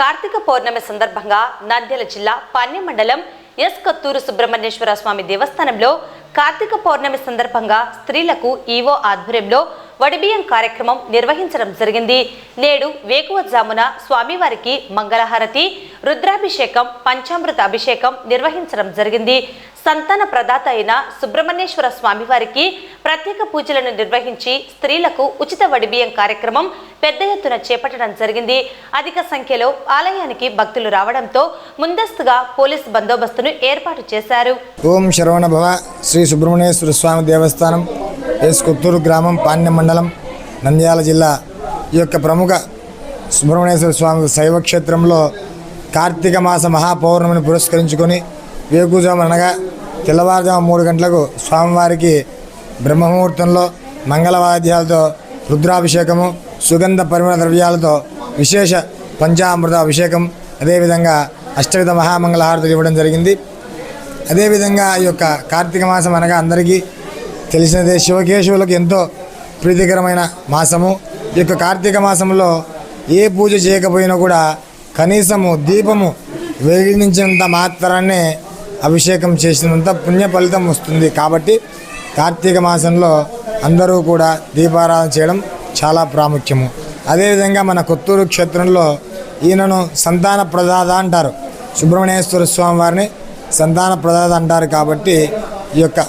కార్తీక పౌర్ణమి సందర్భంగా నంద్యాల జిల్లా పాణ్యం మండలం ఎస్ కొత్తూరు సుబ్రహ్మణ్యేశ్వర స్వామి దేవస్థానంలో కార్తీక పౌర్ణమి సందర్భంగా స్త్రీలకు ఈవో ఆధ్వర్యంలో వడిబియ్యం కార్యక్రమం నిర్వహించడం జరిగింది. నేడు వేకువజామున స్వామివారికి మంగళహారతి, రుద్రాభిషేకం, పంచామృత అభిషేకం నిర్వహించడం జరిగింది. సంతాన ప్రదాత అయిన సుబ్రహ్మణ్యేశ్వర స్వామివారికి ప్రత్యేక పూజలను నిర్వహించి స్త్రీలకు ఉచిత వడిబియ్యం కార్యక్రమం పెద్ద ఎత్తున చేపట్టడం జరిగింది. అధిక సంఖ్యలో ఆలయానికి భక్తులు రావడంతో ముందస్తుగా పోలీస్ బందోబస్తును ఏర్పాటు చేశారు. ఓం శరవణ భవ. శ్రీ సుబ్రహ్మణ్యేశ్వర స్వామి దేవస్థానం, ఎస్ కొత్తూరు గ్రామం, పాణ్యం మండలం, నంద్యాల జిల్లా. ఈ యొక్క ప్రముఖ సుబ్రహ్మణ్యేశ్వర స్వామి శైవ క్షేత్రంలో కార్తీక మాస మహాపౌర్ణమిని పురస్కరించుకొని వేకువజాము అనగా తెల్లవారుజాము 3 గంటలకు స్వామివారికి బ్రహ్మముహూర్తంలో మంగళవాద్యాలతో రుద్రాభిషేకము, సుగంధ పరిమళ ద్రవ్యాలతో విశేష పంచామృత అభిషేకం, అదేవిధంగా అష్టవిధ మహామంగళహారతులు ఇవ్వడం జరిగింది. అదేవిధంగా ఈ యొక్క కార్తీక మాసం అనగా అందరికీ తెలిసినదే, శివకేశవులకు ఎంతో ప్రీతికరమైన మాసము. ఈ యొక్క కార్తీక మాసంలో ఏ పూజ చేయకపోయినా కూడా కనీసము దీపము వెలిగించినంత మాత్రాన్నే అభిషేకం చేసినంత పుణ్య ఫలితం వస్తుంది. కాబట్టి కార్తీక మాసంలో అందరూ కూడా దీపారాధన చేయడం చాలా ప్రాముఖ్యము. అదేవిధంగా మన కొత్తూరు క్షేత్రంలో ఈయనను సంతాన ప్రదాత అంటారు. సుబ్రహ్మణ్యేశ్వర స్వామి వారిని సంతాన ప్రదాత అంటారు. కాబట్టి ఈ యొక్క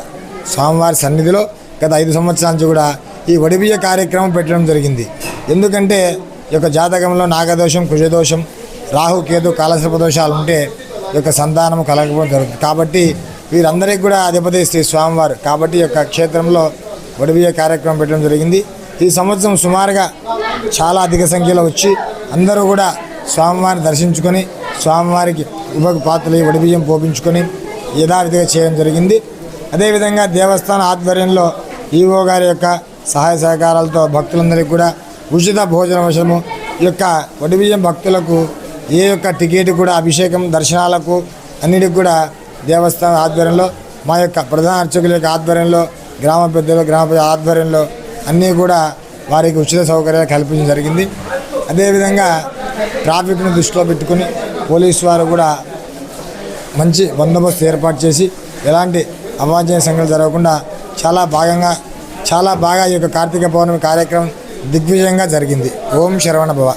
స్వామివారి సన్నిధిలో గత 5 సంవత్సరాల నుంచి కూడా ఈ వడిబియ్య కార్యక్రమం పెట్టడం జరిగింది. ఎందుకంటే ఈ యొక్క జాతకంలో నాగదోషం, కుజదోషం, రాహు, కేతు, కాలసర్ప దోషాలు ఉంటే ఈ యొక్క సంతానం కలగకపోవడం జరుగుతుంది. కాబట్టి వీరందరికీ కూడా అధిపతి శ్రీ స్వామివారు. కాబట్టి ఈ యొక్క క్షేత్రంలో వడిబియ్య కార్యక్రమం పెట్టడం జరిగింది. ఈ సంవత్సరం సుమారుగా చాలా అధిక సంఖ్యలో వచ్చి అందరూ కూడా స్వామివారిని దర్శించుకొని స్వామివారికి ఉపకు పాత్రలు వడిబియ్యం పోపించుకొని యథావిధిగా చేయడం జరిగింది. అదేవిధంగా దేవస్థాన ఆధ్వర్యంలో ఈవో గారి యొక్క సహాయ సహకారాలతో భక్తులందరికీ కూడా ఉచిత భోజన వశము. ఈ యొక్క వడిబియ్యం భక్తులకు ఏ యొక్క టికెట్ కూడా అభిషేకం, దర్శనాలకు అన్నిటికి కూడా దేవస్థాన ఆధ్వర్యంలో, మా యొక్క ప్రధాన అర్చకుల యొక్క ఆధ్వర్యంలో, గ్రామ పెద్దలు, గ్రామ ప్రజల ఆధ్వర్యంలో అన్నీ కూడా వారికి ఉచిత సౌకర్యాలు కల్పించడం జరిగింది. అదేవిధంగా ట్రాఫిక్ను దృష్టిలో పెట్టుకుని పోలీసు వారు కూడా మంచి బందోబస్తు ఏర్పాటు చేసి ఎలాంటి అవాంఛనీయ సంఘటనలు జరగకుండా చాలా బాగా ఈ యొక్క కార్తీక పౌర్ణమి కార్యక్రమం దిగ్విజయంగా జరిగింది. ఓం శరవణ భవ.